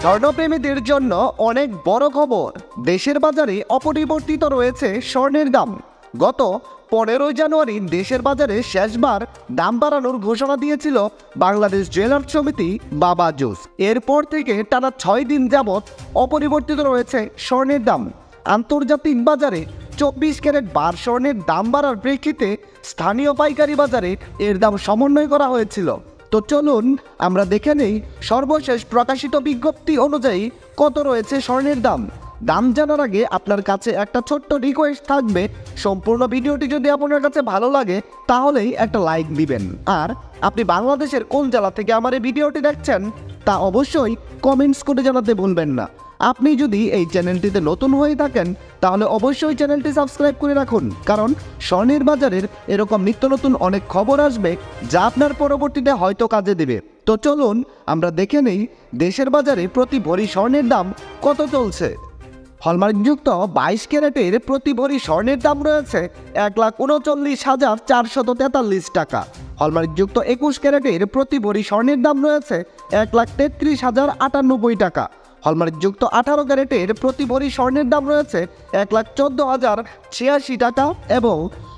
স্বর্ণপ্রেমীদের জন্য অনেক বড় খবর। দেশের বাজারে অপরিবর্তিত রয়েছে স্বর্ণের দাম। গত 15 জানুয়ারি দেশের বাজারে শেষবার দাম বাড়ানোর ঘোষণা দিয়েছিল বাংলাদেশ জুয়েলার্স সমিতি বা বাজুস। এরপর থেকে টানা 6 দিন যাবৎ অপরিবর্তিত রয়েছে স্বর্ণের দাম। আন্তর্জাতিক বাজারে 24 ক্যারেট বার স্বর্ণের দাম বাড়ার প্রেক্ষিতে স্থানীয় পাইকারি বাজারে এর দাম সমন্বয় করা হয়েছিল। তো চলুন আমরা দেখে নেই সর্বশেষ প্রকাশিত বিজ্ঞপ্তি অনুযায়ী কত রয়েছে স্বর্ণের দাম। দাম জানার আগে আপনার কাছে একটা ছোট্ট রিকোয়েস্ট থাকবে, সম্পূর্ণ ভিডিওটি যদি আপনার কাছে ভালো লাগে তাহলেই একটা লাইক দিবেন। আর আপনি বাংলাদেশের কোন জেলা থেকে আমার এই ভিডিওটি দেখছেন তা অবশ্যই কমেন্টস করে জানাতে ভুলবেন না। আপনি যদি এই চ্যানেলটিতে নতুন হয়ে থাকেন তাহলে অবশ্যই চ্যানেলটি সাবস্ক্রাইব করে রাখুন, কারণ স্বর্ণের বাজারের এরকম নিত্য নতুন অনেক খবর আসবে যা আপনার পরবর্তীতে হয়তো কাজে দেবে। তো চলুন আমরা দেখে নেই দেশের বাজারে প্রতি ভরি স্বর্ণের দাম কত চলছে। হলমার্কযুক্ত 22 ক্যারেটের প্রতি ভরি স্বর্ণের দাম রয়েছে 1,39,443 টাকা। হলমার্কযুক্ত 21 ক্যারেটের প্রতি ভরি স্বর্ণের দাম রয়েছে 1,33,098 টাকা। হলমার্কযুক্ত 18 ক্যারেটের প্রতি ভরি স্বর্ণের দাম রয়েছে 1,14,086 টাকা এবং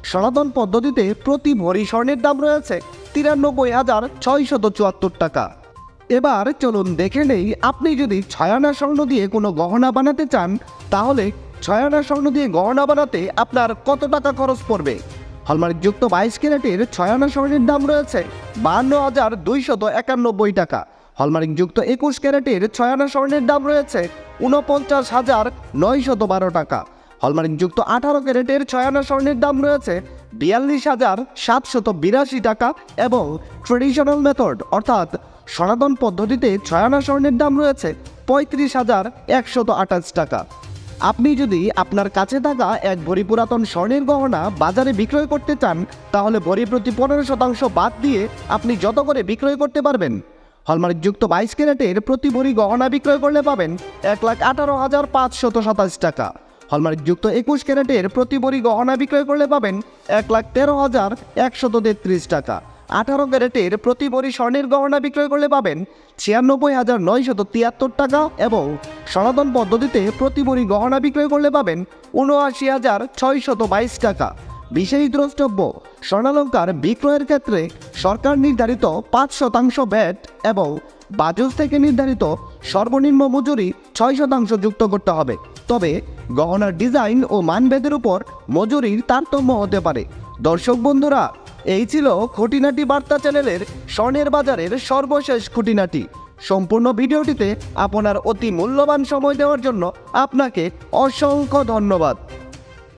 সনাতন পদ্ধতিতে প্রতি ভরি স্বর্ণের দাম রয়েছে 93,674 টাকা। এবার চলুন দেখে নেই আপনি যদি 6 আনা স্বর্ণ দিয়ে কোনো গহনা বানাতে চান তাহলে 6 আনা স্বর্ণ দিয়ে গহনা বানাতে আপনার কত টাকা খরচ পড়বে। হলমার্কযুক্ত 22 ক্যারেটের 6 আনা স্বর্ণের দাম রয়েছে 52,291 টাকা। হলমার্কযুক্ত 21 ক্যারেটের 6 আনা স্বর্ণের দাম রয়েছে 49,912 টাকা। হলমার্কযুক্ত 18 ক্যারেটের 6 আনা স্বর্ণের দাম রয়েছে 42,782 টাকা এবং ট্রেডিশনাল মেথড অর্থাৎ সনাতন পদ্ধতিতে 6 আনা স্বর্ণের দাম রয়েছে 35,128 টাকা। আপনি যদি আপনার কাছে থাকা এক ভরি পুরাতন স্বর্ণের গহনা বাজারে বিক্রয় করতে চান তাহলে ভরি প্রতি 15% বাদ দিয়ে আপনি যত করে বিক্রয় করতে পারবেন। হলমার্কযুক্ত 22 ক্যারেটের প্রতি ভরি গহনা বিক্রয় করলে পাবেন 1,18,527 টাকা। হলমার্কযুক্ত 21 ক্যারেটের প্রতি ভরি গহনা বিক্রয় করলে পাবেন 1,13,133 টাকা। 18 ক্যারেটের প্রতি ভরি স্বর্ণের গহনা বিক্রয় করলে পাবেন 96,973 টাকা এবং সনাতন পদ্ধতিতে প্রতি ভরি গহনা বিক্রয় করলে পাবেন 79,622 টাকা। বিশেষ দ্রষ্টব্য, স্বর্ণালঙ্কার বিক্রয়ের ক্ষেত্রে সরকার নির্ধারিত 5% ভ্যাট এবং বাজুস থেকে নির্ধারিত সর্বনিম্ন মজুরি 6% যুক্ত করতে হবে। তবে গহনার ডিজাইন ও মানভেদের উপর মজুরির তারতম্য হতে পারে। দর্শক বন্ধুরা, এই ছিল খুঁটিনাটি বার্তা চ্যানেলের স্বর্ণের বাজারের সর্বশেষ খুঁটিনাটি। সম্পূর্ণ ভিডিওটিতে আপনার অতি মূল্যবান সময় দেওয়ার জন্য আপনাকে অসংখ্য ধন্যবাদ।